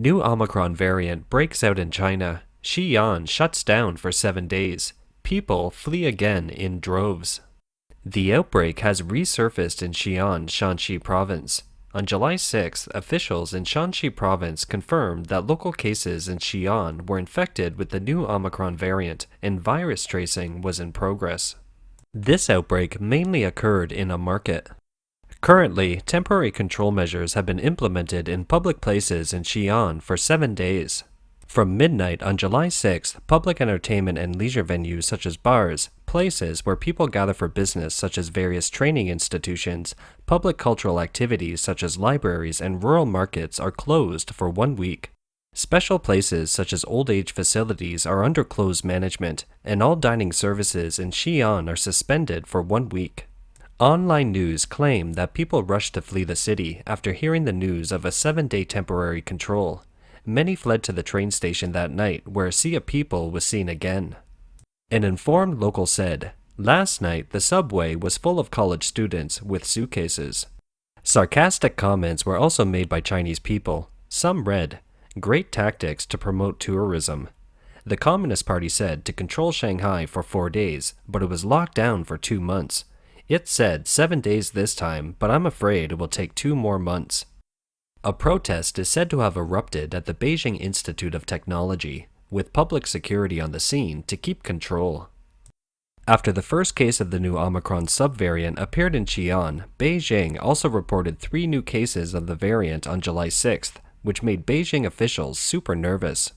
New Omicron variant breaks out in China. Xi'an shuts down for 7 days. People flee again in droves. The outbreak has resurfaced in Xi'an, Shanxi province. On July 6th, officials in Shanxi province confirmed that local cases in Xi'an were infected with the new Omicron variant and virus tracing was in progress. This outbreak mainly occurred in a market. Currently, temporary control measures have been implemented in public places in Xi'an for 7 days. From midnight on July 6th, public entertainment and leisure venues such as bars, places where people gather for business such as various training institutions, public cultural activities such as libraries and rural markets are closed for 1 week. Special places such as old age facilities are under closed management, and all dining services in Xi'an are suspended for 1 week. Online news claim that people rushed to flee the city after hearing the news of a 7-day temporary control. Many fled to the train station that night, where a sea of people was seen again. An informed local said, "Last night the subway was full of college students with suitcases." Sarcastic comments were also made by Chinese people. Some read, "Great tactics to promote tourism." The Communist Party said to control Shanghai for 4 days, but it was locked down for 2 months. It said 7 days this time, but I'm afraid it will take 2 more months. A protest is said to have erupted at the Beijing Institute of Technology, with public security on the scene to keep control. After the first case of the new Omicron subvariant appeared in Xi'an, Beijing also reported 3 new cases of the variant on July 6th, which made Beijing officials super nervous.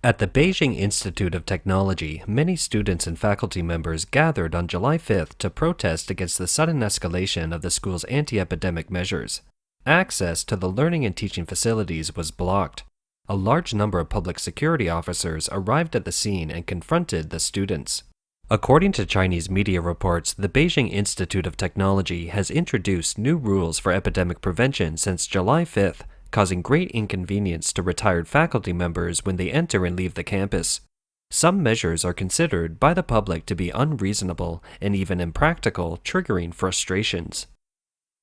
At the Beijing Institute of Technology, many students and faculty members gathered on July 5th to protest against the sudden escalation of the school's anti-epidemic measures. Access to the learning and teaching facilities was blocked. A large number of public security officers arrived at the scene and confronted the students. According to Chinese media reports, the Beijing Institute of Technology has introduced new rules for epidemic prevention since July 5th, causing great inconvenience to retired faculty members when they enter and leave the campus. Some measures are considered by the public to be unreasonable and even impractical, triggering frustrations.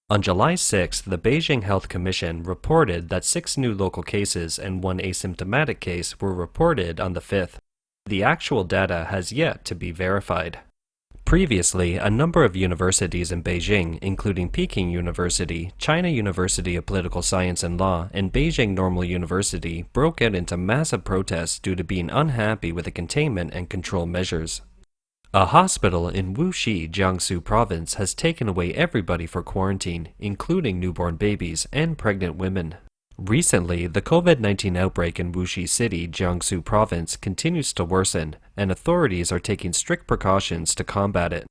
On July 6th, the Beijing Health Commission reported that 6 new local cases and 1 asymptomatic case were reported on the 5th. The actual data has yet to be verified. Previously, a number of universities in Beijing, including Peking University, China University of Political Science and Law, and Beijing Normal University, broke out into massive protests due to being unhappy with the containment and control measures. A hospital in Wuxi, Jiangsu province has taken away everybody for quarantine, including newborn babies and pregnant women. Recently, the COVID-19 outbreak in Wuxi City, Jiangsu province, continues to worsen, and authorities are taking strict precautions to combat it.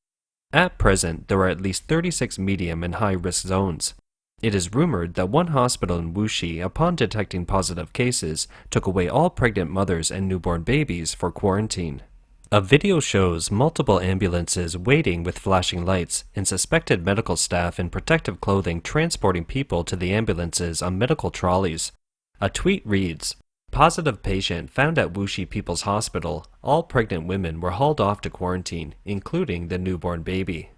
At present, there are at least 36 medium and high-risk zones. It is rumored that one hospital in Wuxi, upon detecting positive cases, took away all pregnant mothers and newborn babies for quarantine. A video shows multiple ambulances waiting with flashing lights and suspected medical staff in protective clothing transporting people to the ambulances on medical trolleys. A tweet reads, "Positive patient found at Wuxi People's Hospital. All pregnant women were hauled off to quarantine, including the newborn baby."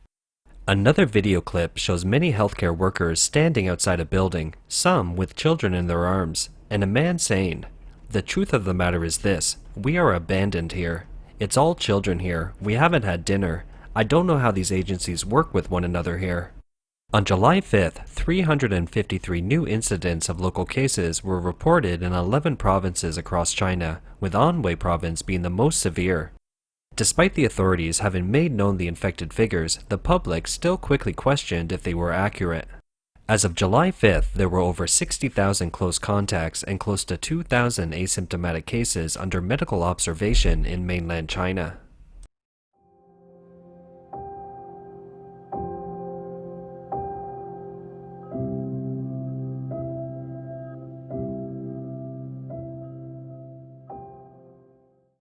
Another video clip shows many healthcare workers standing outside a building, some with children in their arms, and a man saying, "The truth of the matter is this, we are abandoned here. It's all children here. We haven't had dinner. I don't know how these agencies work with one another here." On July 5th, 353 new incidents of local cases were reported in 11 provinces across China, with Anhui province being the most severe. Despite the authorities having made known the infected figures, the public still quickly questioned if they were accurate. As of July 5th, there were over 60,000 close contacts and close to 2,000 asymptomatic cases under medical observation in mainland China.